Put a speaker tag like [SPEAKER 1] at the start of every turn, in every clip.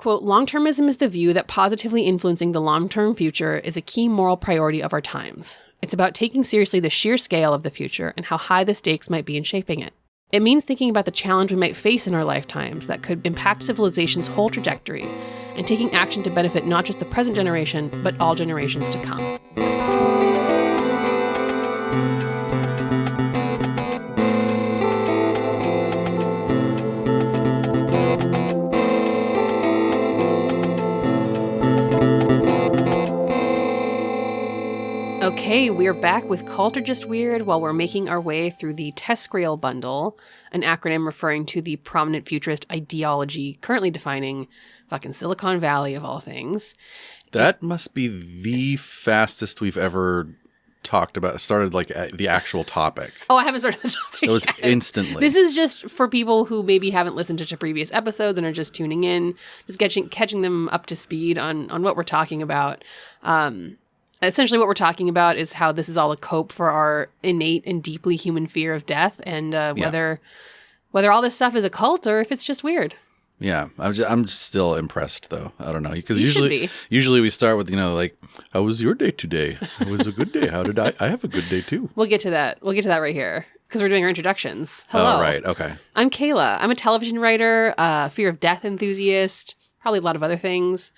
[SPEAKER 1] Quote, long-termism is the view that positively influencing the long-term future is a key moral priority of our times. It's about taking seriously the sheer scale of the future and how high the stakes might be in shaping it. It means thinking about the challenge we might face in our lifetimes that could impact civilization's whole trajectory, and taking action to benefit not just the present generation, but all generations to come. Okay, we're back with Cult or Just Weird while we're making our way through the TESCREAL bundle, an acronym referring to the prominent futurist ideology currently defining fucking Silicon Valley of all things.
[SPEAKER 2] That must be the fastest we've ever talked about, started like the actual topic.
[SPEAKER 1] Oh, I haven't started the topic
[SPEAKER 2] It was
[SPEAKER 1] yet.
[SPEAKER 2] instantly.
[SPEAKER 1] This is just for people who maybe haven't listened to previous episodes and are just tuning in, just catching them up to speed on what we're talking about. Essentially what we're talking about is how this is all a cope for our innate and deeply human fear of death, and whether all this stuff is a cult or if it's just weird.
[SPEAKER 2] Yeah, I'm just still impressed though. I don't know, because
[SPEAKER 1] You should be.
[SPEAKER 2] usually we start with, like, how was your day today? It was a good day. How did I have a good day too.
[SPEAKER 1] We'll get to that. We'll get to that right here because we're doing our introductions. Hello.
[SPEAKER 2] Oh, right. Okay.
[SPEAKER 1] I'm Michaela. I'm a television writer, fear of death enthusiast, probably a lot of other things.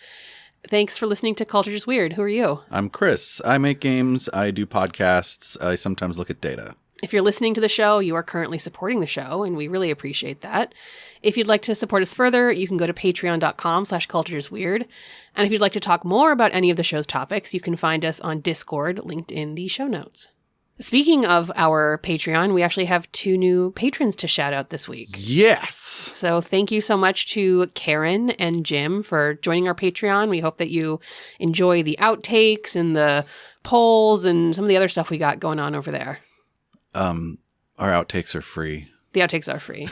[SPEAKER 1] Thanks for listening to Culture Just Weird. Who are you?
[SPEAKER 2] I'm Chris. I make games. I do podcasts. I sometimes look at data.
[SPEAKER 1] If you're listening to the show, you are currently supporting the show, and we really appreciate that. If you'd like to support us further, you can go to patreon.com/culturesweird. And if you'd like to talk more about any of the show's topics, you can find us on Discord, linked in the show notes. Speaking of our Patreon, we actually have 2 new patrons to shout out this week.
[SPEAKER 2] Yes.
[SPEAKER 1] So thank you so much to Karen and Jim for joining our Patreon. We hope that you enjoy the outtakes and the polls and some of the other stuff we got going on over there.
[SPEAKER 2] Our outtakes are free.
[SPEAKER 1] The outtakes are free.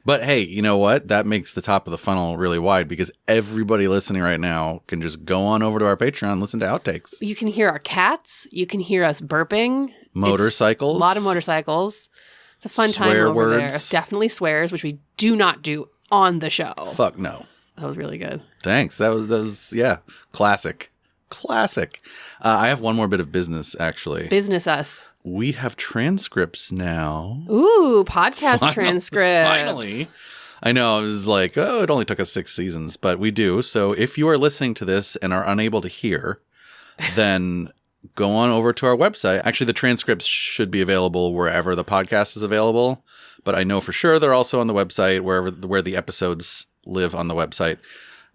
[SPEAKER 2] But hey, you know what? That makes the top of the funnel really wide, because everybody listening right now can just go on over to our Patreon and listen to outtakes.
[SPEAKER 1] You can hear our cats. You can hear us burping.
[SPEAKER 2] Motorcycles.
[SPEAKER 1] A lot of motorcycles. It's a fun time over
[SPEAKER 2] words.
[SPEAKER 1] there. Definitely swears, which we do not do on the show.
[SPEAKER 2] Fuck no.
[SPEAKER 1] That was really good.
[SPEAKER 2] Thanks. That was yeah. Classic. I have one more bit of business, actually.
[SPEAKER 1] Business us.
[SPEAKER 2] We have transcripts now.
[SPEAKER 1] Ooh, podcast transcripts.
[SPEAKER 2] Finally. I know, I was like, oh, it only took us 6 seasons, but we do. So if you are listening to this and are unable to hear, then go on over to our website. Actually, the transcripts should be available wherever the podcast is available, but I know for sure they're also on the website, where the episodes live on the website.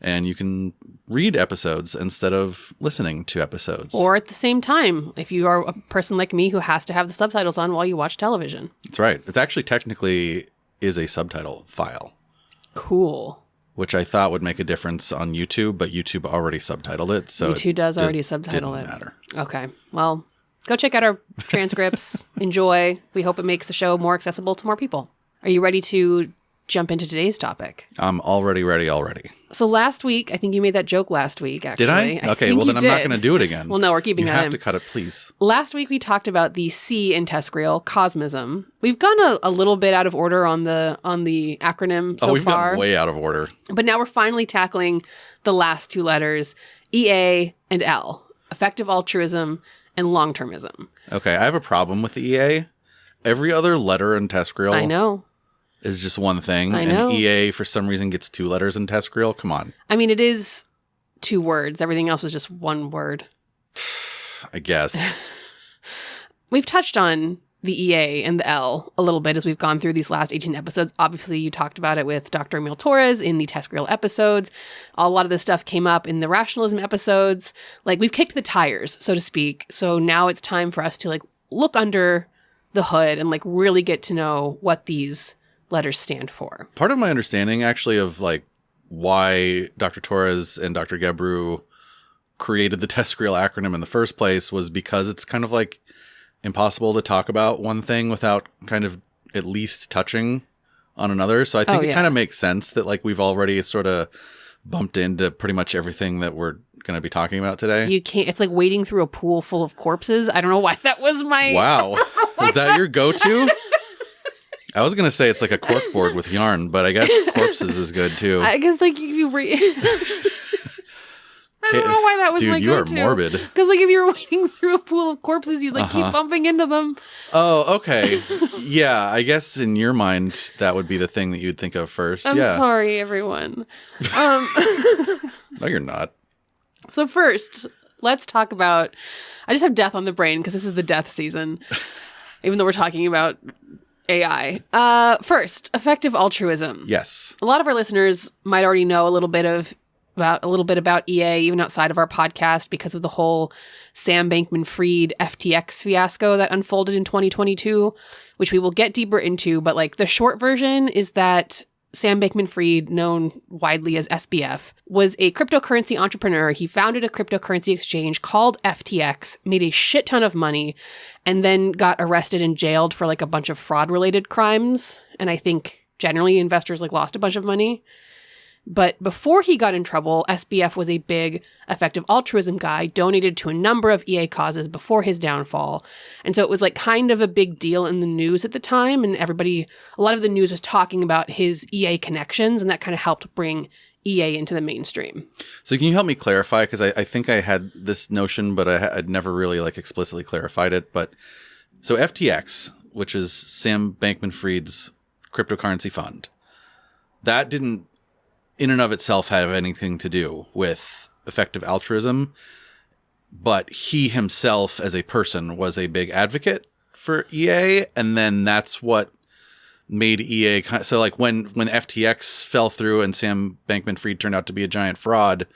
[SPEAKER 2] And you can read episodes instead of listening to episodes.
[SPEAKER 1] Or at the same time, if you are a person like me who has to have the subtitles on while you watch television.
[SPEAKER 2] That's right. It actually technically is a subtitle file.
[SPEAKER 1] Cool.
[SPEAKER 2] Which I thought would make a difference on YouTube, but YouTube already subtitled it. So
[SPEAKER 1] YouTube does already subtitle it.
[SPEAKER 2] Didn't matter.
[SPEAKER 1] Okay. Well, go check out our transcripts. Enjoy. We hope it makes the show more accessible to more people. Are you ready to jump into today's topic?
[SPEAKER 2] I'm already ready already.
[SPEAKER 1] So last week, I think you made that joke last week, actually.
[SPEAKER 2] Did I? Okay, well then I'm not going to do it again.
[SPEAKER 1] Well, no, we're keeping that in.
[SPEAKER 2] You have to cut it, please.
[SPEAKER 1] Last week, we talked about the C in TESCREAL, cosmism. We've gone a little bit out of order on the acronym so
[SPEAKER 2] we've
[SPEAKER 1] far.
[SPEAKER 2] Gone way out of order.
[SPEAKER 1] But now we're finally tackling the last 2 letters, EA and L, effective altruism and longtermism.
[SPEAKER 2] Okay, I have a problem with the EA. Every other letter in TESCREAL
[SPEAKER 1] I know.
[SPEAKER 2] is just one thing.
[SPEAKER 1] I know.
[SPEAKER 2] And EA, for some reason, gets 2 letters in TESCREAL. Come on.
[SPEAKER 1] I mean, it is 2 words. Everything else is just 1 word.
[SPEAKER 2] I guess.
[SPEAKER 1] We've touched on the EA and the L a little bit as we've gone through these last 18 episodes. Obviously, you talked about it with Dr. Emil Torres in the TESCREAL episodes. A lot of this stuff came up in the rationalism episodes. Like, we've kicked the tires, so to speak. So now it's time for us to look under the hood and really get to know what these letters stand for.
[SPEAKER 2] Part of my understanding, actually, of why Dr. Torres and Dr. Gebru created the TESCREAL acronym in the first place was because it's kind of impossible to talk about one thing without kind of at least touching on another. So I think it kind of makes sense that we've already sort of bumped into pretty much everything that we're going to be talking about today.
[SPEAKER 1] You can't, it's like wading through a pool full of corpses. I don't know why that was my...
[SPEAKER 2] Wow. Is that your go-to? I was going to say it's like a cork board with yarn, but I guess corpses is good too.
[SPEAKER 1] I guess like if you I don't know why that was my go-to.
[SPEAKER 2] Dude, you are morbid.
[SPEAKER 1] Because like if you were wading through a pool of corpses, you'd like keep bumping into them.
[SPEAKER 2] Oh, okay. Yeah, I guess in your mind that would be the thing that you'd think of first.
[SPEAKER 1] I'm sorry, everyone.
[SPEAKER 2] No, you're not.
[SPEAKER 1] So first, let's talk about... I just have death on the brain because this is the death season, even though we're talking about AI. First, effective altruism.
[SPEAKER 2] Yes.
[SPEAKER 1] A lot of our listeners might already know a little bit about EA, even outside of our podcast, because of the whole Sam Bankman-Fried FTX fiasco that unfolded in 2022, which we will get deeper into. But like the short version is that Sam Bankman-Fried, known widely as SBF, was a cryptocurrency entrepreneur. He founded a cryptocurrency exchange called FTX, made a shit ton of money, and then got arrested and jailed for like a bunch of fraud-related crimes. And I think generally investors like lost a bunch of money. But before he got in trouble, SBF was a big effective altruism guy, donated to a number of EA causes before his downfall. And so it was like kind of a big deal in the news at the time. And a lot of the news was talking about his EA connections, and that kind of helped bring EA into the mainstream.
[SPEAKER 2] So can you help me clarify? Because I think I had this notion, but I'd never really like explicitly clarified it. But so FTX, which is Sam Bankman-Fried's cryptocurrency fund, that didn't in and of itself have anything to do with effective altruism, but he himself as a person was a big advocate for EA, and then that's what made EA so like when FTX fell through and Sam Bankman-Fried turned out to be a giant fraud,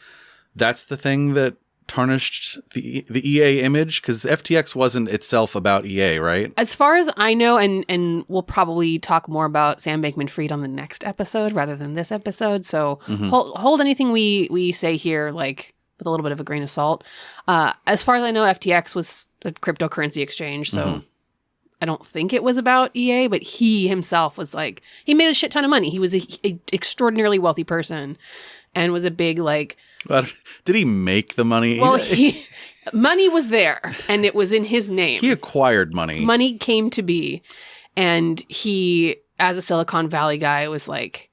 [SPEAKER 2] that's the thing that tarnished the EA image, because FTX wasn't itself about EA, right?
[SPEAKER 1] As far as I know, and we'll probably talk more about Sam Bankman-Fried on the next episode rather than this episode, so hold anything we say here like with a little bit of a grain of salt. As far as I know, FTX was a cryptocurrency exchange, so I don't think it was about EA, but he himself was like, he made a shit ton of money. He was a extraordinarily wealthy person and was a big like...
[SPEAKER 2] But did he make the money?
[SPEAKER 1] Well, money was there, and it was in his name.
[SPEAKER 2] He acquired money.
[SPEAKER 1] Money came to be, and he, as a Silicon Valley guy, was like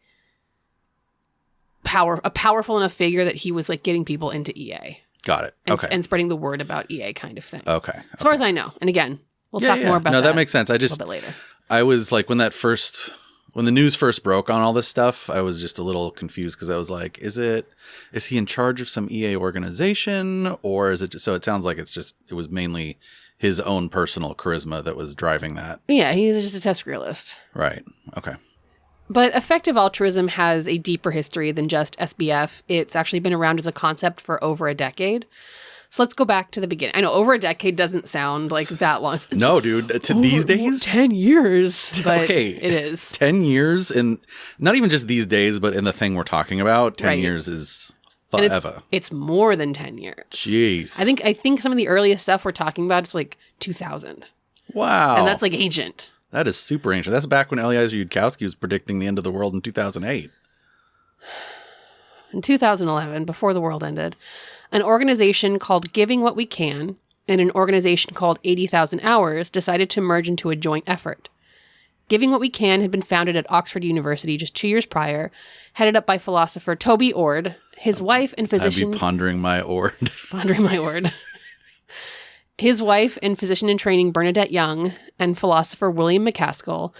[SPEAKER 1] a powerful enough figure that he was like getting people into EA.
[SPEAKER 2] Got it.
[SPEAKER 1] And spreading the word about EA kind of thing.
[SPEAKER 2] Okay.
[SPEAKER 1] As far as I know, and again, we'll talk more about that.
[SPEAKER 2] No, that makes sense.
[SPEAKER 1] A little bit later.
[SPEAKER 2] I was like when the news first broke on all this stuff, I was just a little confused because I was like, is he in charge of some EA organization, or is it just, so it sounds like it was mainly his own personal charisma that was driving that.
[SPEAKER 1] Yeah, he's just a TESCREAList.
[SPEAKER 2] Right. Okay.
[SPEAKER 1] But effective altruism has a deeper history than just SBF. It's actually been around as a concept for over a decade. So let's go back to the beginning. I know over a decade doesn't sound like that long.
[SPEAKER 2] No, dude. These days?
[SPEAKER 1] 10 years. But
[SPEAKER 2] okay.
[SPEAKER 1] It is.
[SPEAKER 2] 10 years, and not even just these days, but in the thing we're talking about, 10 years is forever.
[SPEAKER 1] It's more than 10 years.
[SPEAKER 2] Jeez.
[SPEAKER 1] I think some of the earliest stuff we're talking about is like 2000.
[SPEAKER 2] Wow.
[SPEAKER 1] And that's like ancient.
[SPEAKER 2] That is super ancient. That's back when Eliezer Yudkowsky was predicting the end of the world in 2008.
[SPEAKER 1] In 2011, before the world ended, an organization called Giving What We Can and an organization called 80,000 Hours decided to merge into a joint effort. Giving What We Can had been founded at Oxford University just 2 years prior, headed up by philosopher Toby Ord, his wife and physician...
[SPEAKER 2] I'd be pondering my Ord.
[SPEAKER 1] Pondering my Ord. His wife and physician in training Bernadette Young and philosopher William MacAskill.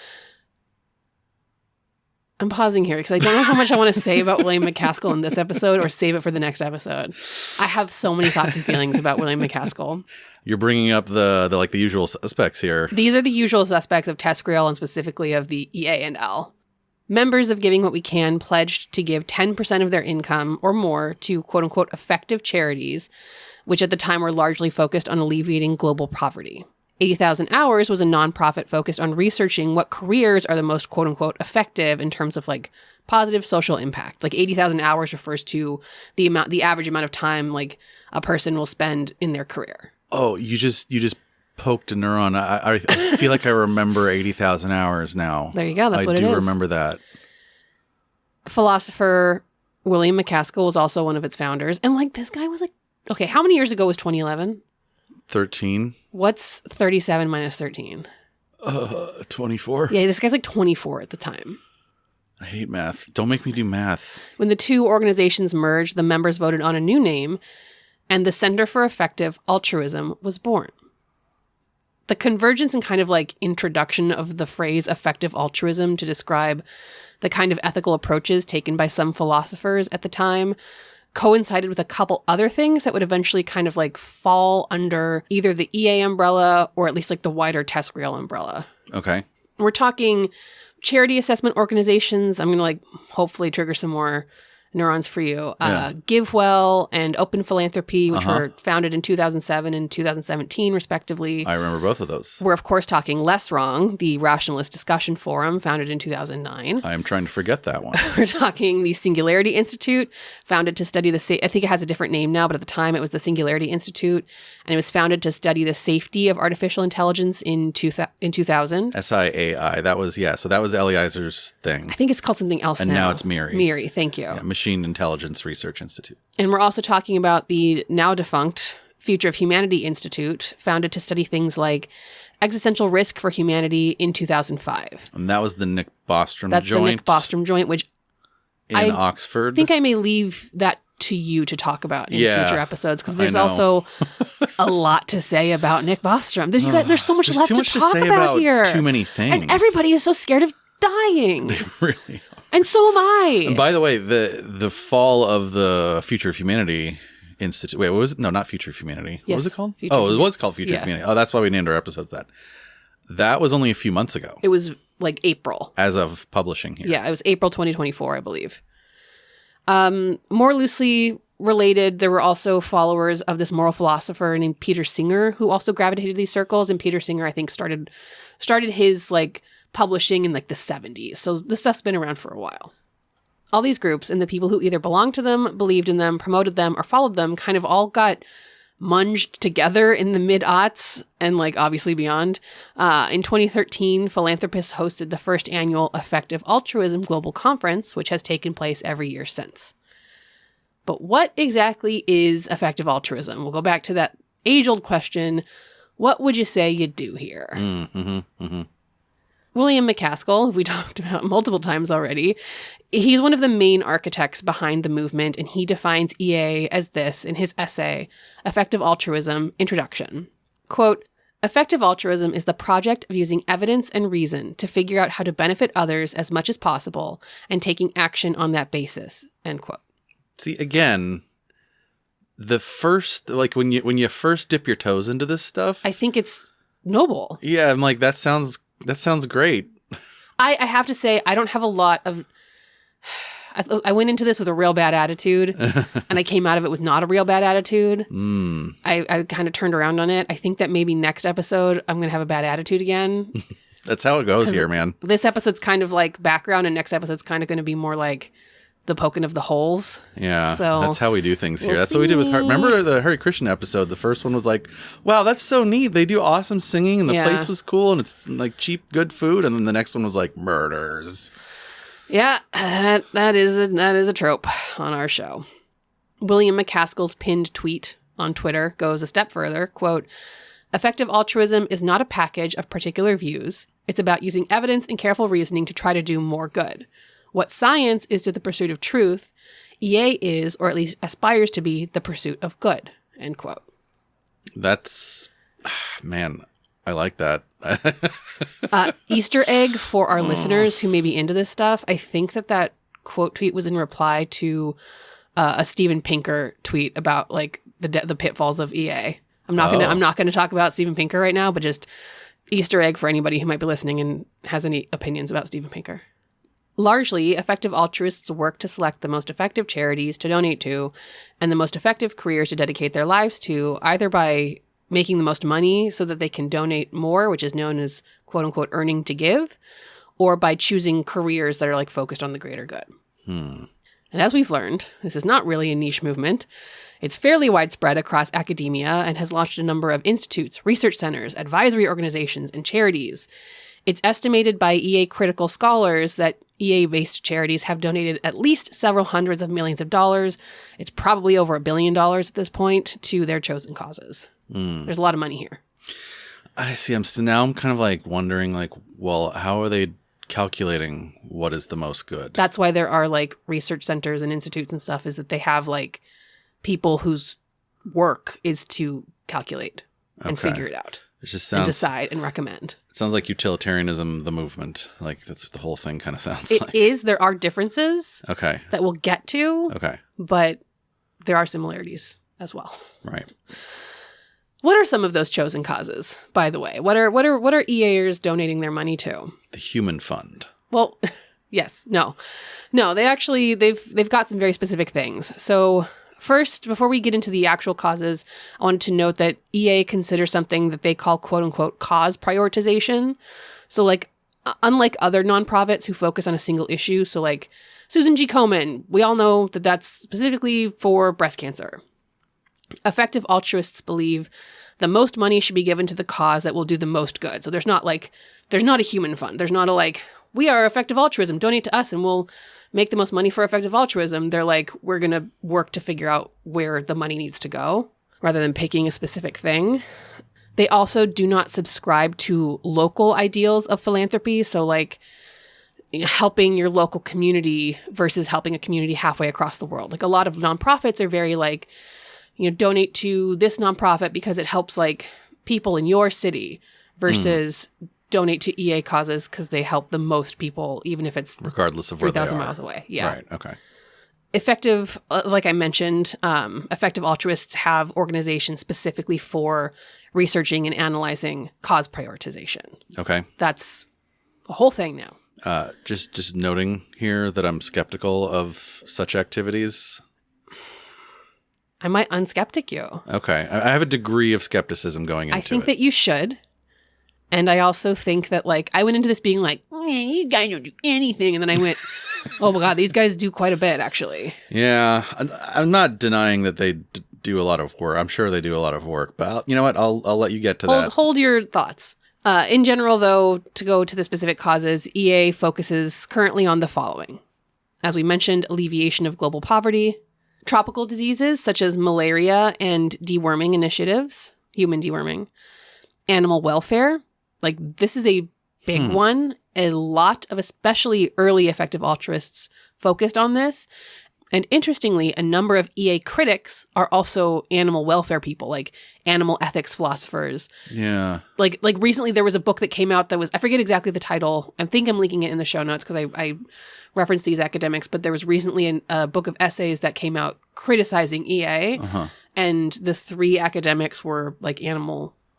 [SPEAKER 1] I'm pausing here because I don't know how much I want to say about William MacAskill in this episode or save it for the next episode. I have so many thoughts and feelings about William MacAskill.
[SPEAKER 2] You're bringing up the usual suspects here.
[SPEAKER 1] These are the usual suspects of TESCREAL and specifically of the EA and L. Members of Giving What We Can pledged to give 10% of their income or more to quote-unquote effective charities, which at the time were largely focused on alleviating global poverty. 80,000 Hours was a nonprofit focused on researching what careers are the most quote-unquote effective in terms of like positive social impact. Like 80,000 hours refers to the average amount of time like a person will spend in their career.
[SPEAKER 2] Oh, you just poked a neuron. I feel like I remember 80,000 hours now.
[SPEAKER 1] There you go. That's what it is.
[SPEAKER 2] I do remember that.
[SPEAKER 1] Philosopher William MacAskill was also one of its founders. And like this guy was like, okay, how many years ago was 2011?
[SPEAKER 2] 13.
[SPEAKER 1] What's 37 minus 13?
[SPEAKER 2] 24?
[SPEAKER 1] Yeah, this guy's like 24 at the time.
[SPEAKER 2] I hate math. Don't make me do math.
[SPEAKER 1] When the two organizations merged, the members voted on a new name, and the Center for Effective Altruism was born. The convergence and kind of like introduction of the phrase effective altruism to describe the kind of ethical approaches taken by some philosophers at the time coincided with a couple other things that would eventually kind of like fall under either the EA umbrella or at least like the wider TESCREAL umbrella.
[SPEAKER 2] Okay.
[SPEAKER 1] We're talking charity assessment organizations. I'm going to like hopefully trigger some more neurons for you. GiveWell and Open Philanthropy, which were founded in 2007 and 2017, respectively.
[SPEAKER 2] I remember both of those.
[SPEAKER 1] We're, of course, talking Less Wrong, the Rationalist Discussion Forum, founded in 2009.
[SPEAKER 2] I am trying to forget that one.
[SPEAKER 1] We're talking the Singularity Institute, founded to study I think it has a different name now, but at the time it was the Singularity Institute, and it was founded to study the safety of artificial intelligence in 2000.
[SPEAKER 2] SIAI, that was, so that was Ellieizer's thing.
[SPEAKER 1] I think it's called something else
[SPEAKER 2] and now it's MIRI.
[SPEAKER 1] MIRI, thank you.
[SPEAKER 2] Yeah, Machine Intelligence Research Institute.
[SPEAKER 1] And we're also talking about the now defunct Future of Humanity Institute, founded to study things like existential risk for humanity in 2005.
[SPEAKER 2] And that was the Nick Bostrom
[SPEAKER 1] That's
[SPEAKER 2] joint.
[SPEAKER 1] the Nick Bostrom joint, which
[SPEAKER 2] in Oxford.
[SPEAKER 1] I think I may leave that to you to talk about in future episodes, because there's also a lot to say about Nick Bostrom. There's so much left to talk about here.
[SPEAKER 2] Too many things.
[SPEAKER 1] And everybody is so scared of dying.
[SPEAKER 2] They really are.
[SPEAKER 1] And so am I.
[SPEAKER 2] And by the way, the fall of the Future of Humanity Institute. Wait, what was it? No, not Future of Humanity.
[SPEAKER 1] Yes,
[SPEAKER 2] what was it called?
[SPEAKER 1] Future
[SPEAKER 2] it was called Future of Humanity. Oh, that's why we named our episodes that. That was only a few months ago.
[SPEAKER 1] It was like April.
[SPEAKER 2] As of publishing here.
[SPEAKER 1] Yeah, it was April 2024, I believe. More loosely related, there were also followers of this moral philosopher named Peter Singer, who also gravitated these circles. And Peter Singer, I think, started his like publishing in like the 70s. So this stuff's been around for a while. All these groups and the people who either belonged to them, believed in them, promoted them, or followed them kind of all got munged together in the mid-aughts and like obviously beyond. In 2013, philanthropists hosted the first annual Effective Altruism Global Conference, which has taken place every year since. But what exactly is effective altruism? We'll go back to that age-old question. What would you say you do here? William McCaskill, who we talked about multiple times already, he's one of the main architects behind the movement, and he defines EA as this in his essay, Effective Altruism, Introduction. Quote, effective altruism is the project of using evidence and reason to figure out how to benefit others as much as possible and taking action on that basis, end quote.
[SPEAKER 2] See, again, the first, like when you first dip your toes into this stuff,
[SPEAKER 1] I think it's noble.
[SPEAKER 2] Yeah, I'm like, that sounds great.
[SPEAKER 1] I have to say, I don't have a lot of... I went into this with a real bad attitude, and I came out of it with not a real bad attitude. I kind of turned around on it. I think that maybe next episode, I'm going to have a bad attitude again.
[SPEAKER 2] That's how it goes here, man.
[SPEAKER 1] This episode's kind of like background, and next episode's kind of going to be more like the poking of the holes.
[SPEAKER 2] Yeah,
[SPEAKER 1] so
[SPEAKER 2] that's how we do things here. That's what we did with remember the Hare Krishna episode? The first one was like, wow, that's so neat. They do awesome singing, and the place was cool, and it's like cheap, good food. And then the next one was like murders.
[SPEAKER 1] Yeah, that is a trope on our show. William McCaskill's pinned tweet on Twitter goes a step further. Quote, effective altruism is not a package of particular views. It's about using evidence and careful reasoning to try to do more good. What science is to the pursuit of truth, EA is, or at least aspires to be, the pursuit of good, end quote.
[SPEAKER 2] That's, man, I like that.
[SPEAKER 1] Easter egg for our listeners who may be into this stuff. I think that quote tweet was in reply to a Steven Pinker tweet about like the pitfalls of EA. I'm not gonna talk about Steven Pinker right now, but just Easter egg for anybody who might be listening and has any opinions about Steven Pinker. Largely, effective altruists work to select the most effective charities to donate to and the most effective careers to dedicate their lives to, either by making the most money so that they can donate more, which is known as quote-unquote earning to give, or by choosing careers that are like focused on the greater good. And as we've learned, this is not really a niche movement. It's fairly widespread across academia and has launched a number of institutes, research centers, advisory organizations, and charities. It's estimated by EA critical scholars that EA-based charities have donated at least several hundreds of millions of dollars. It's probably over $1 billion at this point to their chosen causes. There's a lot of money here.
[SPEAKER 2] I see. I'm kind of like wondering, like, well, how are they calculating what is the most good?
[SPEAKER 1] That's why there are like research centers and institutes and stuff, is that they have like people whose work is to calculate and figure it out.
[SPEAKER 2] It just
[SPEAKER 1] and
[SPEAKER 2] sounds,
[SPEAKER 1] decide and recommend.
[SPEAKER 2] It sounds like utilitarianism, the movement. Like that's what the whole thing kind of sounds
[SPEAKER 1] It
[SPEAKER 2] like.
[SPEAKER 1] is. There are differences that we'll get to.
[SPEAKER 2] Okay.
[SPEAKER 1] But there are similarities as well.
[SPEAKER 2] Right.
[SPEAKER 1] What are some of those chosen causes, by the way? What are EAers donating their money to?
[SPEAKER 2] The Human Fund.
[SPEAKER 1] Well, yes. No, they've got some very specific things. So first, before we get into the actual causes, I wanted to note that EA considers something that they call quote unquote cause prioritization. So like, unlike other nonprofits who focus on a single issue, so like Susan G. Komen, we all know that that's specifically for breast cancer. Effective altruists believe the most money should be given to the cause that will do the most good. So there's not a human fund. There's not a like, we are effective altruism, donate to us and we'll make the most money for effective altruism. They're like, we're going to work to figure out where the money needs to go rather than picking a specific thing. They also do not subscribe to local ideals of philanthropy. So like, helping your local community versus helping a community halfway across the world. Like a lot of nonprofits are very like, donate to this nonprofit because it helps like people in your city versus donate to EA causes because they help the most people, even if it's
[SPEAKER 2] regardless of where they are.
[SPEAKER 1] 3,000 miles away. Yeah.
[SPEAKER 2] Right. Okay.
[SPEAKER 1] Effective, like I mentioned, effective altruists have organizations specifically for researching and analyzing cause prioritization.
[SPEAKER 2] Okay.
[SPEAKER 1] That's the whole thing now.
[SPEAKER 2] Just noting here that I'm skeptical of such activities.
[SPEAKER 1] I might unskeptic you.
[SPEAKER 2] Okay. I have a degree of skepticism going into it.
[SPEAKER 1] I think that you should. And I also think that, like, I went into this being like, you guys don't do anything. And then I went, oh my God, these guys do quite a bit, actually.
[SPEAKER 2] Yeah. I'm not denying that they do a lot of work. I'm sure they do a lot of work. But you know what? I'll let you get to that.
[SPEAKER 1] Hold your thoughts. In general, though, to go to the specific causes, EA focuses currently on the following. As we mentioned, alleviation of global poverty, tropical diseases such as malaria and deworming initiatives, human deworming, animal welfare. Like, this is a big one. A lot of especially early effective altruists focused on this. And interestingly, a number of EA critics are also animal welfare people, like animal ethics philosophers.
[SPEAKER 2] Yeah.
[SPEAKER 1] Like recently there was a book that came out that was, I forget exactly the title. I think I'm linking it in the show notes because I referenced these academics, but there was recently a book of essays that came out criticizing EA. And the three academics were like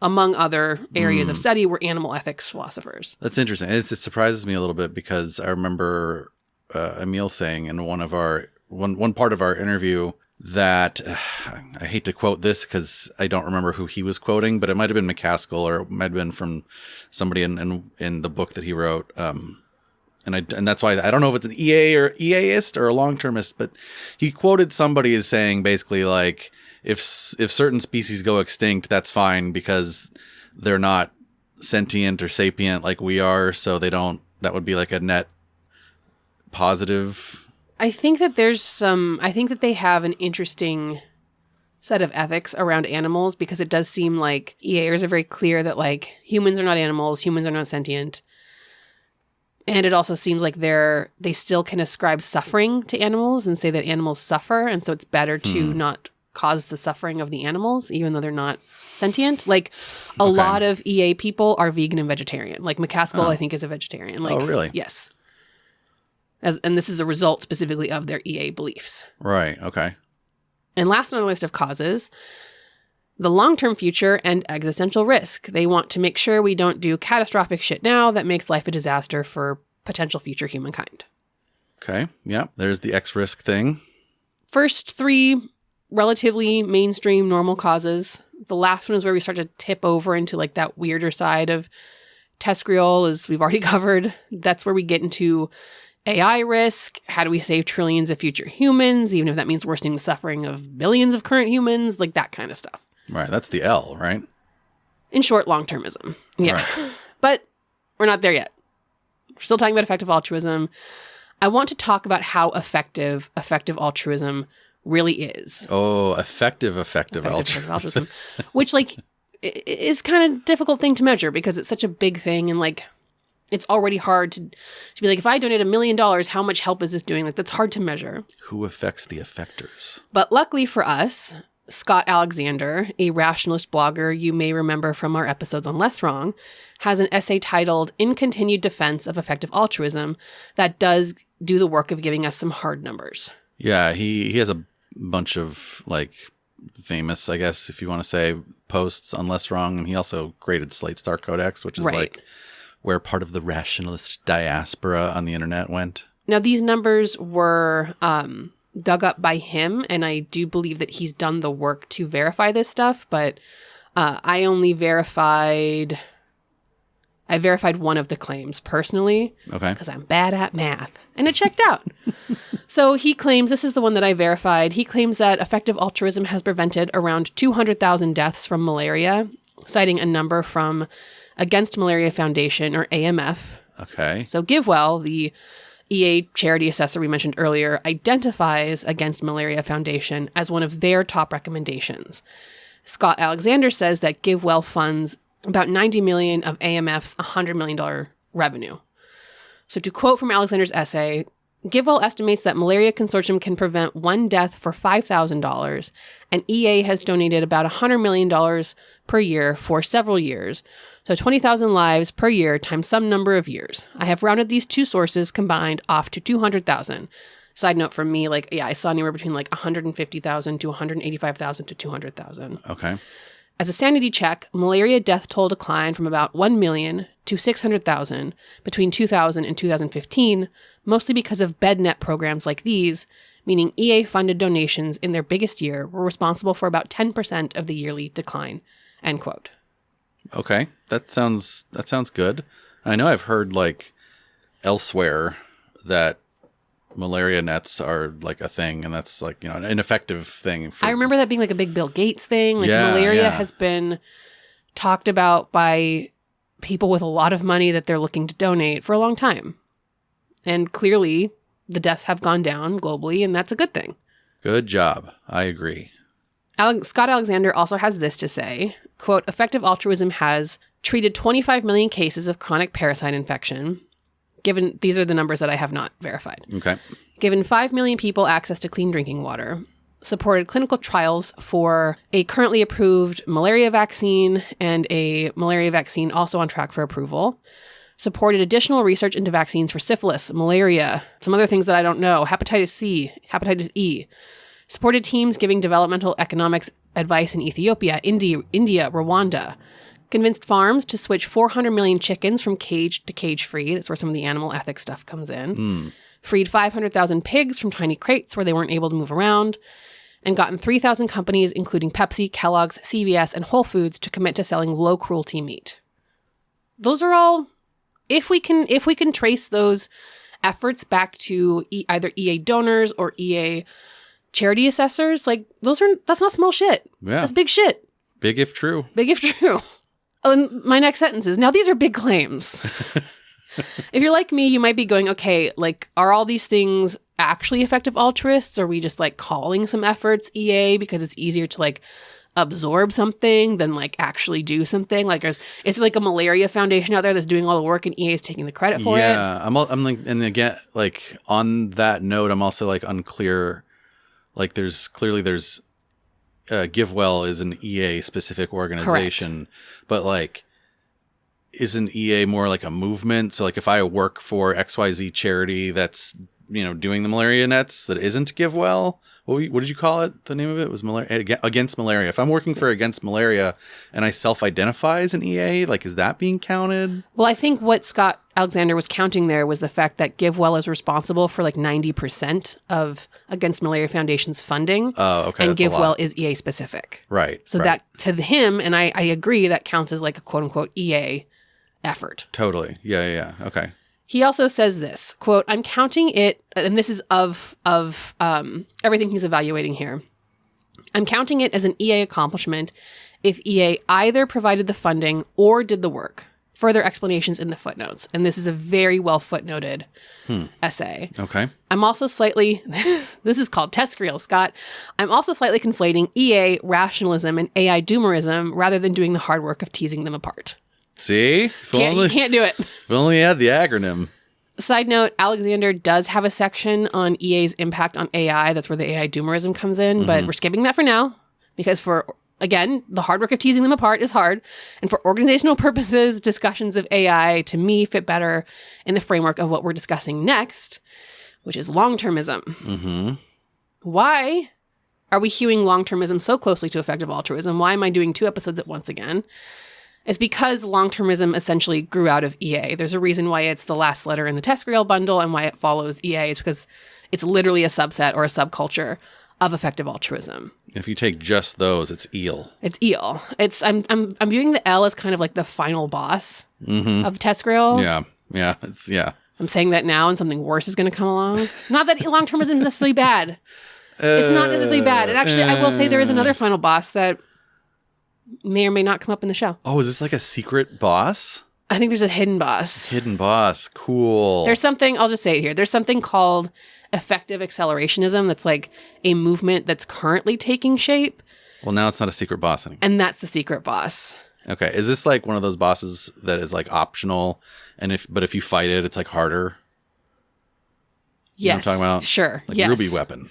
[SPEAKER 1] among other areas of study, were animal ethics philosophers.
[SPEAKER 2] That's interesting. It surprises me a little bit because I remember Emil saying in one part of our interview that I hate to quote this because I don't remember who he was quoting, but it might have been McCaskill or it might have been from somebody in the book that he wrote. And that's why I don't know if it's an EA or EAist or a long-termist, but he quoted somebody as saying basically like, if certain species go extinct, that's fine because they're not sentient or sapient like we are, so that would be like a net positive.
[SPEAKER 1] I think that they have an interesting set of ethics around animals because it does seem like EAers are very clear that like humans are not animals, humans are not sentient. And it also seems like they still can ascribe suffering to animals and say that animals suffer. And so it's better to not cause the suffering of the animals, even though they're not sentient. Like a lot of EA people are vegan and vegetarian. Like McCaskill, I think, is a vegetarian. Like,
[SPEAKER 2] oh, really?
[SPEAKER 1] Yes. And this is a result specifically of their EA beliefs.
[SPEAKER 2] Right. Okay.
[SPEAKER 1] And last on our list of causes, the long-term future and existential risk. They want to make sure we don't do catastrophic shit now that makes life a disaster for potential future humankind.
[SPEAKER 2] Okay. Yeah. There's the X risk thing.
[SPEAKER 1] First three, relatively mainstream normal causes. The last one is where we start to tip over into like that weirder side of TESCREAL, as we've already covered. That's where we get into AI risk. How do we save trillions of future humans, even if that means worsening the suffering of billions of current humans? Like that kind of stuff.
[SPEAKER 2] Right. That's the L, right?
[SPEAKER 1] In short, long-termism. Yeah.
[SPEAKER 2] Right.
[SPEAKER 1] But we're not there yet. We're still talking about effective altruism. I want to talk about how effective altruism really is.
[SPEAKER 2] Oh, effective altruism.
[SPEAKER 1] Which, like, is kind of a difficult thing to measure because it's such a big thing, and like it's already hard to be like, if I donate $1 million, how much help is this doing? Like, that's hard to measure.
[SPEAKER 2] Who affects the effectors?
[SPEAKER 1] But luckily for us, Scott Alexander, a rationalist blogger you may remember from our episodes on Less Wrong, has an essay titled In Continued Defense of Effective Altruism that does do the work of giving us some hard numbers.
[SPEAKER 2] Yeah, he has a bunch of like famous, I guess, if you want to say, posts on Less Wrong. And he also created Slate Star Codex, which is like where part of the rationalist diaspora on the internet went.
[SPEAKER 1] Now, these numbers were dug up by him, and I do believe that he's done the work to verify this stuff, but I verified one of the claims personally.
[SPEAKER 2] Okay.
[SPEAKER 1] Because I'm bad at math. And it checked out. So he claims, this is the one that I verified, he claims that effective altruism has prevented around 200,000 deaths from malaria, citing a number from Against Malaria Foundation, or AMF.
[SPEAKER 2] Okay.
[SPEAKER 1] So GiveWell, the EA charity assessor we mentioned earlier, identifies Against Malaria Foundation as one of their top recommendations. Scott Alexander says that GiveWell funds about $90 million of AMF's $100 million revenue. So to quote from Alexander's essay, GiveWell estimates that Malaria Consortium can prevent one death for $5,000, and EA has donated about $100 million per year for several years. So 20,000 lives per year times some number of years. I have rounded these two sources combined off to 200,000. Side note from me, I saw anywhere between 150,000 to 185,000 to 200,000.
[SPEAKER 2] Okay.
[SPEAKER 1] As a sanity check, malaria death toll declined from about 1 million to 600,000 between 2000 and 2015, mostly because of BedNet programs like these, meaning EA-funded donations in their biggest year were responsible for about 10% of the yearly decline, end quote.
[SPEAKER 2] Okay, that sounds good. I know I've heard elsewhere that malaria nets are a thing, and that's an ineffective thing.
[SPEAKER 1] I remember that being a big Bill Gates thing. Malaria has been talked about by people with a lot of money that they're looking to donate for a long time. And clearly the deaths have gone down globally, and that's a good thing.
[SPEAKER 2] Good job. I agree.
[SPEAKER 1] Scott Alexander also has this to say, quote, effective altruism has treated 25 million cases of chronic parasite infection. These are the numbers that I have not verified.
[SPEAKER 2] Okay.
[SPEAKER 1] Given 5 million people access to clean drinking water, supported clinical trials for a currently approved malaria vaccine and a malaria vaccine also on track for approval, supported additional research into vaccines for syphilis, malaria, some other things that I don't know, hepatitis C, hepatitis E, supported teams giving developmental economics advice in Ethiopia, India, Rwanda, convinced farms to switch 400 million chickens from cage to cage-free. That's where some of the animal ethics stuff comes in. Freed 500,000 pigs from tiny crates where they weren't able to move around, and gotten 3,000 companies, including Pepsi, Kellogg's, CVS, and Whole Foods, to commit to selling low-cruelty meat. Those are all, if we can trace those efforts back to either EA donors or EA charity assessors, that's not small shit.
[SPEAKER 2] Yeah.
[SPEAKER 1] That's big shit.
[SPEAKER 2] Big if true.
[SPEAKER 1] Big if true. Oh, and my next sentence is, now these are big claims. If you're like me, you might be going, okay, are all these things actually effective altruists? Or are we just calling some efforts EA because it's easier to absorb something than actually do something? Is it a malaria foundation out there that's doing all the work and EA is taking the credit for it?
[SPEAKER 2] Yeah, and again, on that note, I'm also unclear. There's GiveWell is an EA specific organization. Correct. But isn't EA more a movement? So if I work for XYZ charity that's doing the malaria nets that isn't GiveWell, what did you call it? The name of it was malaria, Against Malaria. If I'm working for Against Malaria and I self-identify as an EA, is that being counted?
[SPEAKER 1] Well, I think what Scott Alexander was counting there was the fact that GiveWell is responsible for 90% of Against Malaria Foundation's funding.
[SPEAKER 2] Oh, okay.
[SPEAKER 1] And GiveWell is EA specific.
[SPEAKER 2] Right.
[SPEAKER 1] So that to him, and I agree, that counts as a quote unquote EA effort.
[SPEAKER 2] Totally. Yeah. Okay.
[SPEAKER 1] He also says this, quote, I'm counting it, and this is of everything he's evaluating here. I'm counting it as an EA accomplishment if EA either provided the funding or did the work. Further explanations in the footnotes. And this is a very well footnoted essay.
[SPEAKER 2] Okay.
[SPEAKER 1] I'm also slightly, this is called TESCREAL, Scott. I'm also slightly conflating EA, rationalism, and AI doomerism rather than doing the hard work of teasing them apart.
[SPEAKER 2] See?
[SPEAKER 1] You can't do it.
[SPEAKER 2] If only had the acronym.
[SPEAKER 1] Side note, Alexander does have a section on EA's impact on AI. That's where the AI doomerism comes in, but we're skipping that for now because again, the hard work of teasing them apart is hard. And for organizational purposes, discussions of AI, to me, fit better in the framework of what we're discussing next, which is long-termism.
[SPEAKER 2] Mm-hmm.
[SPEAKER 1] Why are we hewing long-termism so closely to effective altruism? Why am I doing 2 episodes at once again? It's because long-termism essentially grew out of EA. There's a reason why it's the last letter in the TESCREAL bundle and why it follows EA. It's because it's literally a subset or a subculture of effective altruism.
[SPEAKER 2] If you take just those, it's eel.
[SPEAKER 1] It's eel. I'm viewing the L as kind of like the final boss of TESCREAL.
[SPEAKER 2] Yeah.
[SPEAKER 1] I'm saying that now and something worse is going to come along. Not that long-termism is necessarily bad. It's not necessarily bad. And actually, I will say there is another final boss that may or may not come up in the show.
[SPEAKER 2] Oh, is this like a secret boss?
[SPEAKER 1] I think there's a hidden boss.
[SPEAKER 2] Hidden boss. Cool.
[SPEAKER 1] There's something, I'll just say it here. There's something called effective accelerationism that's like a movement that's currently taking shape.
[SPEAKER 2] Well, now it's not a secret boss anymore.
[SPEAKER 1] And that's the secret boss.
[SPEAKER 2] Okay. Is this like one of those bosses that is like optional and if you fight it, it's like harder? You know
[SPEAKER 1] Yes.
[SPEAKER 2] what I'm talking about?
[SPEAKER 1] Sure.
[SPEAKER 2] Like
[SPEAKER 1] yes.
[SPEAKER 2] Ruby weapon.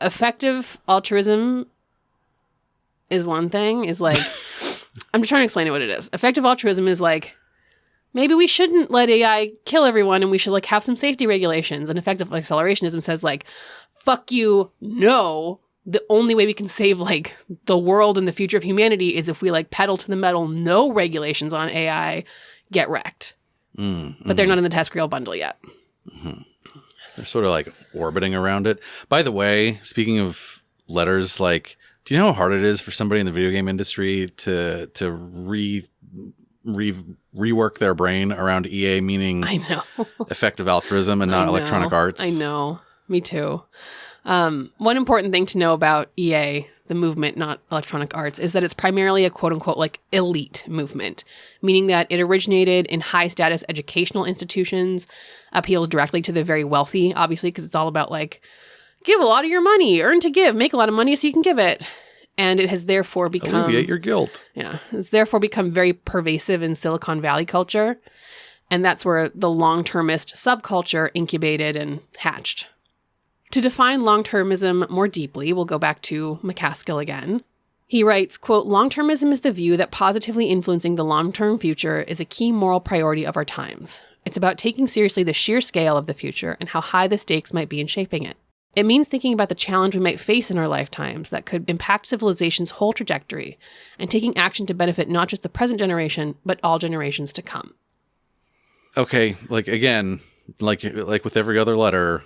[SPEAKER 1] Effective altruism is one thing, is like, I'm just trying to explain what it is. Effective altruism is like, maybe we shouldn't let AI kill everyone and we should like have some safety regulations. And effective accelerationism says like, fuck you, no. The only way we can save like the world and the future of humanity is if we like pedal to the metal, no regulations on AI, get wrecked. But they're not in the TESCREAL bundle yet.
[SPEAKER 2] They're sort of like orbiting around it. By the way, speaking of letters, like, do you know how hard it is for somebody in the video game industry to rework their brain around EA, meaning
[SPEAKER 1] I know.
[SPEAKER 2] effective altruism and not electronic arts?
[SPEAKER 1] I know. Me too. One important thing to know about EA, the movement, not electronic arts, is that it's primarily a quote unquote like elite movement, meaning that it originated in high status educational institutions, appeals directly to the very wealthy, obviously, because it's all about like, give a lot of your money, earn to give, make a lot of money so you can give it. And it has therefore become...
[SPEAKER 2] alleviate your guilt.
[SPEAKER 1] Yeah. It's therefore become very pervasive in Silicon Valley culture. And that's where the long-termist subculture incubated and hatched. To define long-termism more deeply, we'll go back to McCaskill again. He writes, quote, long-termism is the view that positively influencing the long-term future is a key moral priority of our times. It's about taking seriously the sheer scale of the future and how high the stakes might be in shaping it. It means thinking about the challenge we might face in our lifetimes that could impact civilization's whole trajectory and taking action to benefit not just the present generation, but all generations to come.
[SPEAKER 2] Okay, like again, like with every other letter,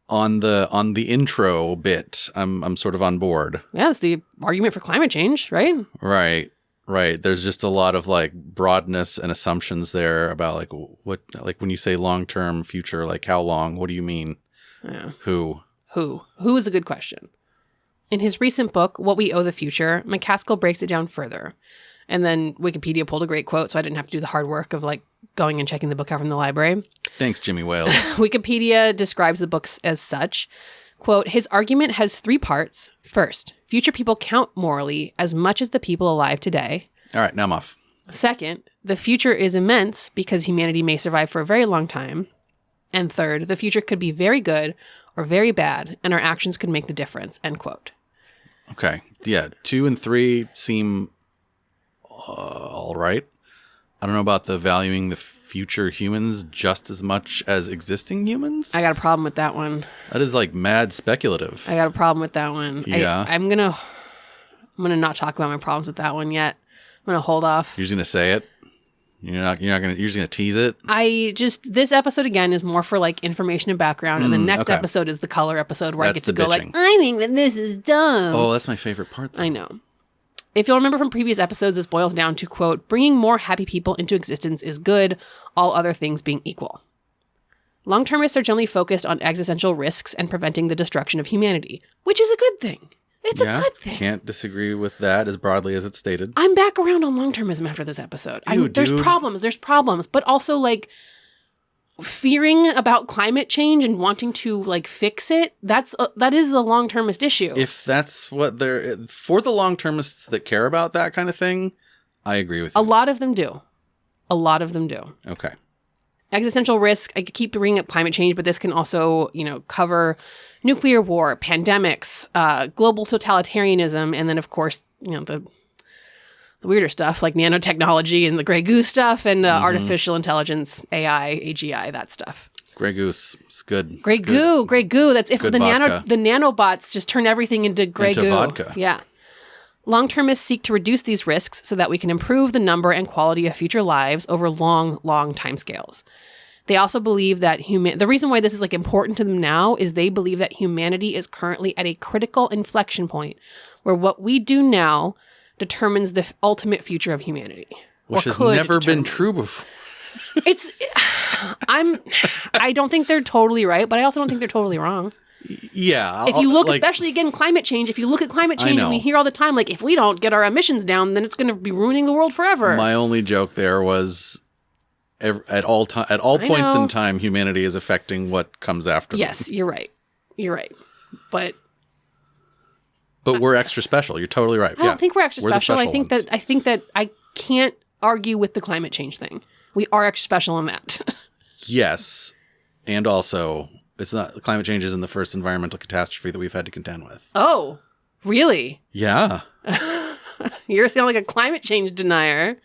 [SPEAKER 2] on the intro bit, I'm sort of on board.
[SPEAKER 1] Yeah, it's the argument for climate change, right?
[SPEAKER 2] Right. There's just a lot of like broadness and assumptions there about like what, like when you say long-term future, like how long, what do you mean?
[SPEAKER 1] Yeah.
[SPEAKER 2] Who
[SPEAKER 1] is a good question. In his recent book, What We Owe the Future, McCaskill breaks it down further. And then Wikipedia pulled a great quote, so I didn't have to do the hard work of like going and checking the book out from the library.
[SPEAKER 2] Thanks, Jimmy Wales.
[SPEAKER 1] Wikipedia describes the books as such. Quote, his argument has 3 parts. First, future people count morally as much as the people alive today.
[SPEAKER 2] All right, now I'm off.
[SPEAKER 1] Second, the future is immense because humanity may survive for a very long time. And third, the future could be very good or very bad, and our actions could make the difference, end quote.
[SPEAKER 2] Okay. Yeah, 2 and 3 seem all right. I don't know about the valuing the future humans just as much as existing humans.
[SPEAKER 1] I got a problem with that one.
[SPEAKER 2] That is like mad speculative.
[SPEAKER 1] I got a problem with that one.
[SPEAKER 2] Yeah.
[SPEAKER 1] I'm gonna not talk about my problems with that one yet. I'm gonna hold off.
[SPEAKER 2] You're just gonna say it? You're just gonna tease it?
[SPEAKER 1] This episode again is more for like information and background, and the next episode is the color episode where I get to go like, I think that this is dumb.
[SPEAKER 2] Oh, that's my favorite part though.
[SPEAKER 1] I know. If you'll remember from previous episodes, this boils down to, quote, bringing more happy people into existence is good, all other things being equal. Long-termists are generally focused on existential risks and preventing the destruction of humanity, which is a good thing. It's a good thing.
[SPEAKER 2] Can't disagree with that as broadly as it's stated.
[SPEAKER 1] I'm back around on long-termism after this episode. There's problems, but also like fearing about climate change and wanting to like fix it. That is a long-termist issue.
[SPEAKER 2] If that's what for the long-termists that care about that kind of thing, I agree with you.
[SPEAKER 1] A lot of them do.
[SPEAKER 2] Okay.
[SPEAKER 1] Existential risk, I keep bringing up climate change, but this can also, cover nuclear war, pandemics, global totalitarianism, and then, of course, the weirder stuff like nanotechnology and the gray goose stuff and artificial intelligence, AI, AGI, that stuff.
[SPEAKER 2] Gray goose. It's good.
[SPEAKER 1] Gray goo. That's if the
[SPEAKER 2] vodka.
[SPEAKER 1] the nanobots just turn everything into gray goo.
[SPEAKER 2] Vodka.
[SPEAKER 1] Yeah. Long-termists seek to reduce these risks so that we can improve the number and quality of future lives over long, long timescales. They also believe that the reason why this is like important to them now is they believe that humanity is currently at a critical inflection point where what we do now determines the ultimate future of humanity.
[SPEAKER 2] Which has never been true before.
[SPEAKER 1] I don't think they're totally right, but I also don't think they're totally wrong.
[SPEAKER 2] Yeah.
[SPEAKER 1] If you look, especially again, climate change, if you look at climate change and we hear all the time, like, if we don't get our emissions down, then it's going to be ruining the world forever.
[SPEAKER 2] My only joke there was at all points in time, humanity is affecting what comes after.
[SPEAKER 1] Yes,
[SPEAKER 2] them.
[SPEAKER 1] You're right. But
[SPEAKER 2] we're extra special. You're totally right.
[SPEAKER 1] I don't think we're extra special. I think
[SPEAKER 2] ones.
[SPEAKER 1] that I can't argue with the climate change thing. We are extra special in that. Yes.
[SPEAKER 2] And also, climate change isn't the first environmental catastrophe that we've had to contend with.
[SPEAKER 1] Oh, really?
[SPEAKER 2] Yeah.
[SPEAKER 1] You're feeling like a climate change denier.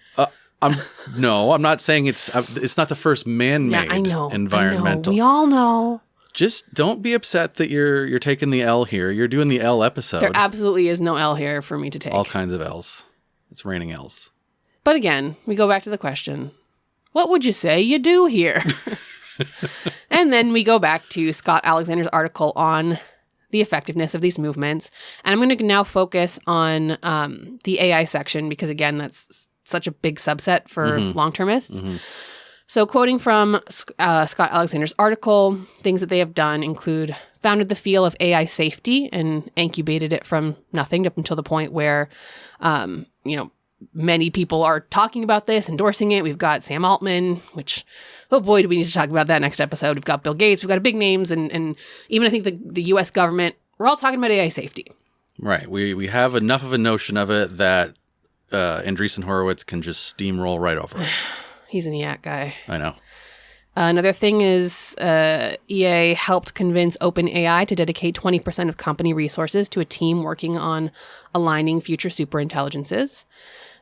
[SPEAKER 2] I'm not saying it's not the first man-made environmental.
[SPEAKER 1] We all know.
[SPEAKER 2] Just don't be upset that you're taking the L here. You're doing the L episode.
[SPEAKER 1] There absolutely is no L here for me to take.
[SPEAKER 2] All kinds of L's. It's raining L's.
[SPEAKER 1] But again, we go back to the question, what would you say you do here? And then we go back to Scott Alexander's article on the effectiveness of these movements. And I'm going to now focus on the AI section because, again, that's such a big subset for long-termists. Mm-hmm. So quoting from Scott Alexander's article, things that they have done include founded the field of AI safety and incubated it from nothing up until the point where, many people are talking about this, endorsing it. We've got Sam Altman, which, oh boy, do we need to talk about that next episode. We've got Bill Gates. We've got big names. And even I think the U.S. government, we're all talking about AI safety.
[SPEAKER 2] Right. We have enough of a notion of it that Andreessen Horowitz can just steamroll right over it.
[SPEAKER 1] He's an EAC guy.
[SPEAKER 2] I know.
[SPEAKER 1] Another thing is EA helped convince OpenAI to dedicate 20% of company resources to a team working on aligning future superintelligences.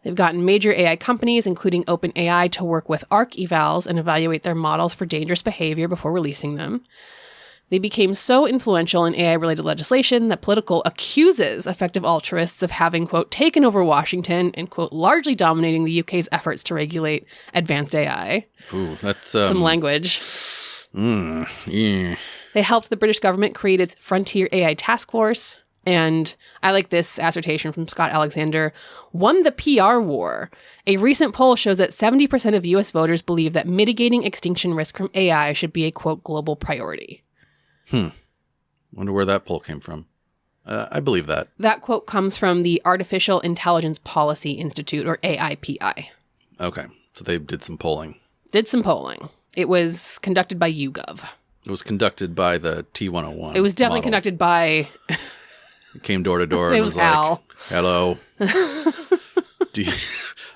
[SPEAKER 1] They've gotten major AI companies, including OpenAI, to work with ARC evals and evaluate their models for dangerous behavior before releasing them. They became so influential in AI-related legislation that Politico accuses effective altruists of having, quote, taken over Washington and, quote, largely dominating the UK's efforts to regulate advanced AI.
[SPEAKER 2] Ooh, that's...
[SPEAKER 1] some language.
[SPEAKER 2] Yeah.
[SPEAKER 1] They helped the British government create its Frontier AI Task Force. And I like this assertion from Scott Alexander, won the PR war. A recent poll shows that 70% of U.S. voters believe that mitigating extinction risk from AI should be a, quote, global priority.
[SPEAKER 2] Wonder where that poll came from. I believe that.
[SPEAKER 1] That quote comes from the Artificial Intelligence Policy Institute, or AIPI.
[SPEAKER 2] Okay. So they did some polling.
[SPEAKER 1] It was conducted by YouGov.
[SPEAKER 2] It was conducted by the T101.
[SPEAKER 1] It was definitely conducted by...
[SPEAKER 2] It came door to door and was
[SPEAKER 1] Hal.
[SPEAKER 2] Like, hello.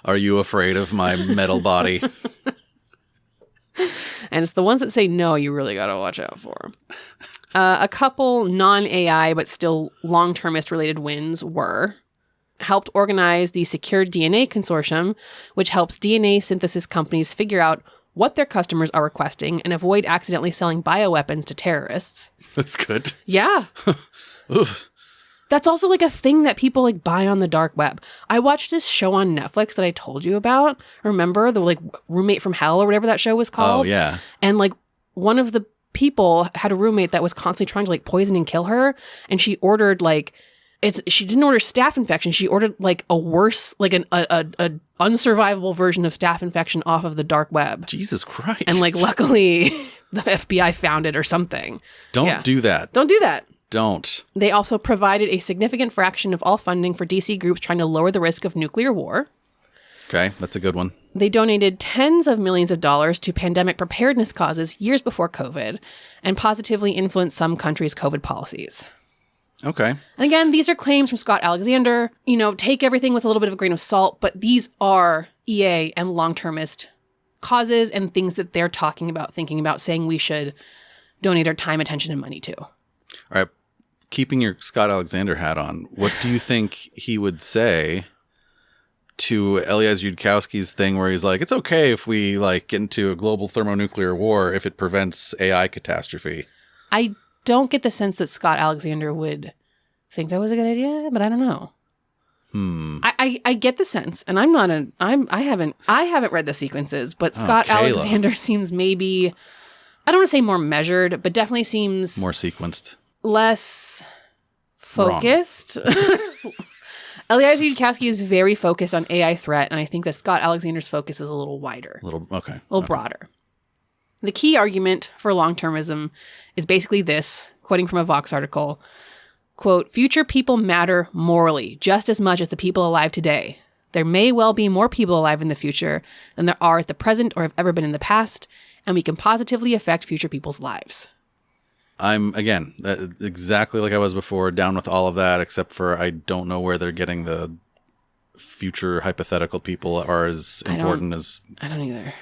[SPEAKER 2] Are you afraid of my metal body?
[SPEAKER 1] And it's the ones that say no you really got to watch out for. A couple non-AI but still long-termist related wins were helped organize the Secure DNA Consortium, which helps DNA synthesis companies figure out what their customers are requesting and avoid accidentally selling bioweapons to terrorists.
[SPEAKER 2] That's good.
[SPEAKER 1] Yeah. That's also like a thing that people like buy on the dark web. I watched this show on Netflix that I told you about. Remember the like Roommate from Hell or whatever that show was called?
[SPEAKER 2] Oh, yeah.
[SPEAKER 1] And like one of the people had a roommate that was constantly trying to like poison and kill her. And she ordered like, she didn't order staph infection. She ordered like a worse, like an unsurvivable version of staph infection off of the dark web.
[SPEAKER 2] Jesus Christ.
[SPEAKER 1] And like luckily the FBI found it or something.
[SPEAKER 2] Don't do that.
[SPEAKER 1] Don't do that.
[SPEAKER 2] don't.
[SPEAKER 1] They also provided a significant fraction of all funding for DC groups trying to lower the risk of nuclear war.
[SPEAKER 2] Okay, that's a good one.
[SPEAKER 1] They donated tens of millions of dollars to pandemic preparedness causes years before COVID and positively influenced some countries' COVID policies.
[SPEAKER 2] Okay.
[SPEAKER 1] And again, these are claims from Scott Alexander. You know, take everything with a little bit of a grain of salt, but these are EA and long-termist causes and things that they're talking about, thinking about, saying we should donate our time, attention, and money to.
[SPEAKER 2] All right. Keeping your Scott Alexander hat on, what do you think he would say to Elias Yudkowsky's thing where he's like, it's okay if we like get into a global thermonuclear war if it prevents AI catastrophe?
[SPEAKER 1] I don't get the sense that Scott Alexander would think that was a good idea, but I don't know. I get the sense, and I haven't read the sequences, but Scott Alexander seems maybe, I don't want to say more measured, but definitely seems
[SPEAKER 2] more sequenced,
[SPEAKER 1] less focused. Elias Yudkowsky is very focused on AI threat, and I think that Scott Alexander's focus is a little wider. A little broader. The key argument for long-termism is basically this, quoting from a Vox article, quote, future people matter morally just as much as the people alive today. There may well be more people alive in the future than there are at the present or have ever been in the past, and we can positively affect future people's lives.
[SPEAKER 2] I'm, again, exactly like I was before, down with all of that, except for I don't know where they're getting the future hypothetical people are as important as...
[SPEAKER 1] I don't either.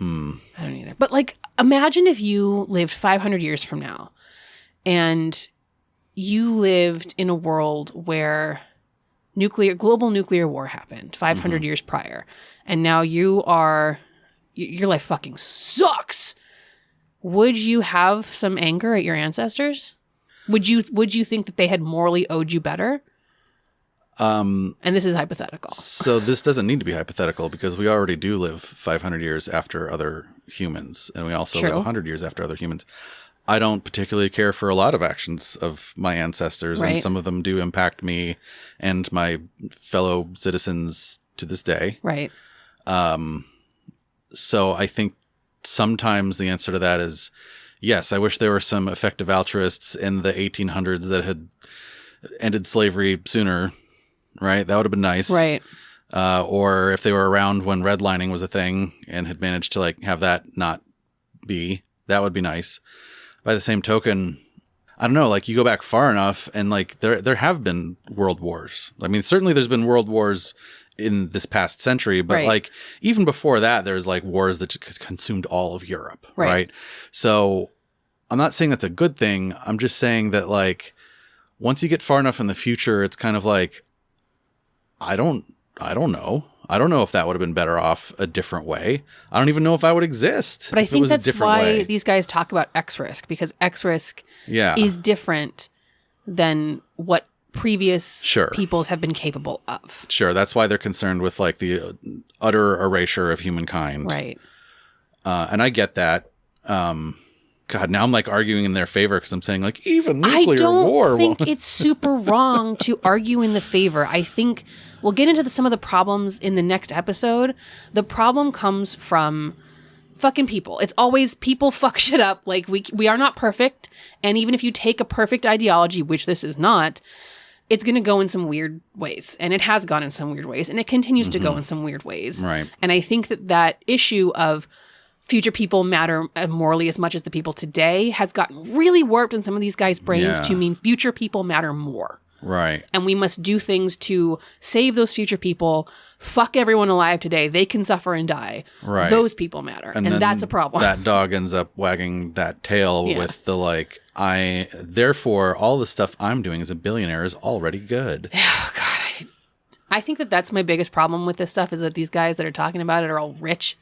[SPEAKER 1] I don't either. But, like, imagine if you lived 500 years from now and you lived in a world where global nuclear war happened 500 years prior, and now your life fucking sucks. Would you have some anger at your ancestors? Would you think that they had morally owed you better? And this is hypothetical.
[SPEAKER 2] So this doesn't need to be hypothetical because we already do live 500 years after other humans, and we also live 100 years after other humans. I don't particularly care for a lot of actions of my ancestors, and some of them do impact me and my fellow citizens to this day.
[SPEAKER 1] Right.
[SPEAKER 2] So I think sometimes the answer to that is, yes, I wish there were some effective altruists in the 1800s that had ended slavery sooner, right? That would have been nice.
[SPEAKER 1] Right.
[SPEAKER 2] Or if they were around when redlining was a thing and had managed to like have that not be, that would be nice. By the same token, I don't know, like you go back far enough and like there have been world wars. I mean, certainly there's been world wars in this past century, but like even before that, there's like wars that consumed all of Europe, right? So I'm not saying that's a good thing. I'm just saying that like once you get far enough in the future, it's kind of like, I don't know. I don't know if that would have been better off a different way. I don't even know if I would exist.
[SPEAKER 1] But I think that's why these guys talk about X risk, because X risk is different than what previous peoples have been capable of.
[SPEAKER 2] Sure. That's why they're concerned with like the utter erasure of humankind.
[SPEAKER 1] Right.
[SPEAKER 2] And I get that. God, now I'm like arguing in their favor because I'm saying like even nuclear war.
[SPEAKER 1] I don't think it's super wrong to argue in the favor. I think we'll get into some of the problems in the next episode. The problem comes from fucking people. It's always people fuck shit up. Like we are not perfect. And even if you take a perfect ideology, which this is not, it's going to go in some weird ways. And it has gone in some weird ways. And it continues to go in some weird ways.
[SPEAKER 2] Right.
[SPEAKER 1] And I think that issue of future people matter morally as much as the people today has gotten really warped in some of these guys' brains to mean future people matter more.
[SPEAKER 2] Right.
[SPEAKER 1] And we must do things to save those future people. Fuck everyone alive today. They can suffer and die. Right. Those people matter. And that's a problem.
[SPEAKER 2] That dog ends up wagging that tail with the like, therefore, all the stuff I'm doing as a billionaire is already good.
[SPEAKER 1] Oh, God. I think that's my biggest problem with this stuff is that these guys that are talking about it are all rich.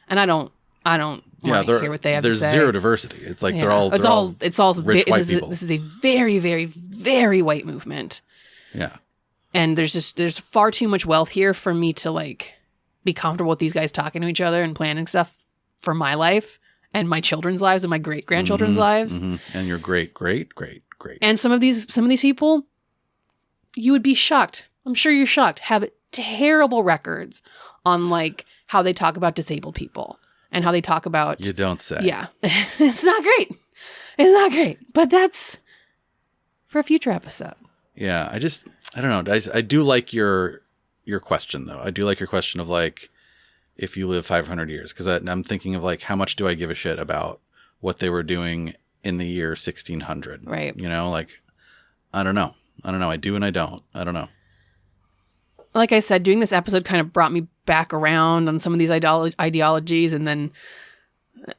[SPEAKER 1] And I don't want to hear what they have to say.
[SPEAKER 2] There's zero diversity. It's like they're all rich white people.
[SPEAKER 1] This is a very, very, very white movement.
[SPEAKER 2] Yeah.
[SPEAKER 1] And there's far too much wealth here for me to like be comfortable with these guys talking to each other and planning stuff for my life and my children's lives and my great grandchildren's lives.
[SPEAKER 2] Mm-hmm. And your great.
[SPEAKER 1] And some of these people, you would be shocked. I'm sure you're shocked. Have terrible records on like how they talk about disabled people. And how they talk about...
[SPEAKER 2] You don't say.
[SPEAKER 1] Yeah. It's not great. But that's for a future episode.
[SPEAKER 2] Yeah, I don't know. I do like your question, though. I do like your question of, like, if you live 500 years. Because I'm thinking of, like, how much do I give a shit about what they were doing in the year 1600?
[SPEAKER 1] Right.
[SPEAKER 2] You know, like, I don't know. I do and I don't. I don't know.
[SPEAKER 1] Like I said, doing this episode kind of brought me back around on some of these ideologies, and then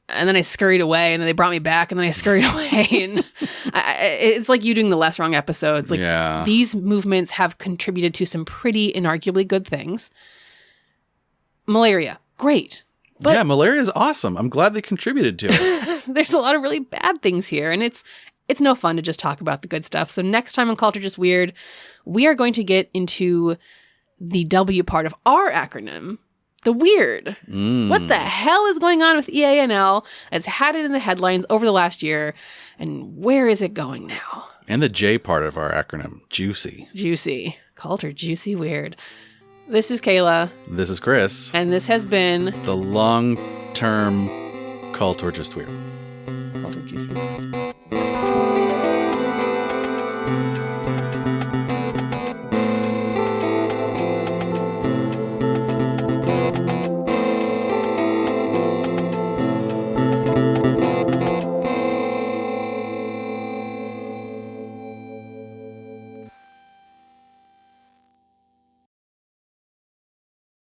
[SPEAKER 1] I scurried away, and then they brought me back, and then I scurried away. And it's like you doing the Less Wrong episodes. Like, these movements have contributed to some pretty inarguably good things. Malaria, great. But
[SPEAKER 2] yeah, malaria is awesome. I'm glad they contributed to it.
[SPEAKER 1] There's a lot of really bad things here, and it's no fun to just talk about the good stuff. So next time on Culture Just Weird, we are going to get into the W part of our acronym, the weird. What the hell is going on with EA&L that's had it in the headlines over the last year, and where is it going now?
[SPEAKER 2] And the J part of our acronym, juicy.
[SPEAKER 1] Juicy. Culture Juicy Weird. This is Kayla.
[SPEAKER 2] This is Chris.
[SPEAKER 1] And this has been
[SPEAKER 2] the long-term Culture Just Weird.
[SPEAKER 1] Culture Juicy Weird.